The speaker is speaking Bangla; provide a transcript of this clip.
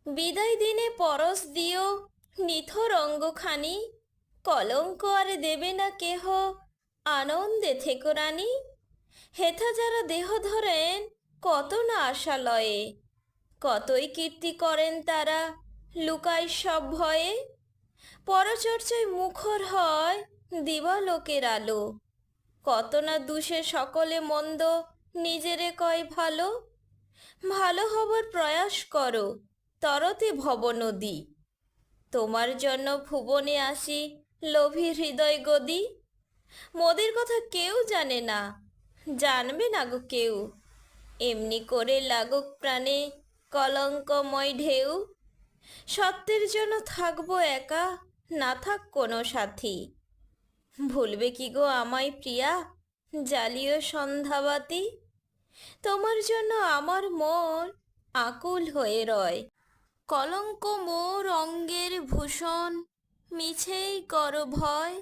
বিদায় দিনে পরশ দিও নিথর অঙ্গখানি, কলঙ্ক আর দেবে না কেহ, আনন্দে থেকো রানী। হেথা যারা দেহ ধরেন কত না আশালয়ে, কতই কীর্তি করেন তারা লুকায় সব ভয়ে। পরচর্চায় মুখর হয় দিবালোকের আলো, কত না দুষে সকলে মন্দ নিজেরে কয় ভালো। ভালো হবার প্রয়াস করো তরতে ভব নদী, তোমার জন্য ভুবনে আসি লোভী হৃদয় গদি। মোদের কথা কেউ জানে না, জানবে না গো কেউ, এমনি করে লাগুক প্রাণে কলঙ্কময় ঢেউ। সত্যের জন্য থাকবো একা, না থাক কোনো সাথী, ভুলবে কি গো আমায় প্রিয়া জ্বালিও সন্ধ্যাবাতি। তোমার জন্য আমার মন আকুল হয়ে রয়, কলঙ্ক মোর অঙ্গের ভূষণ, মিছেই করো ভয়।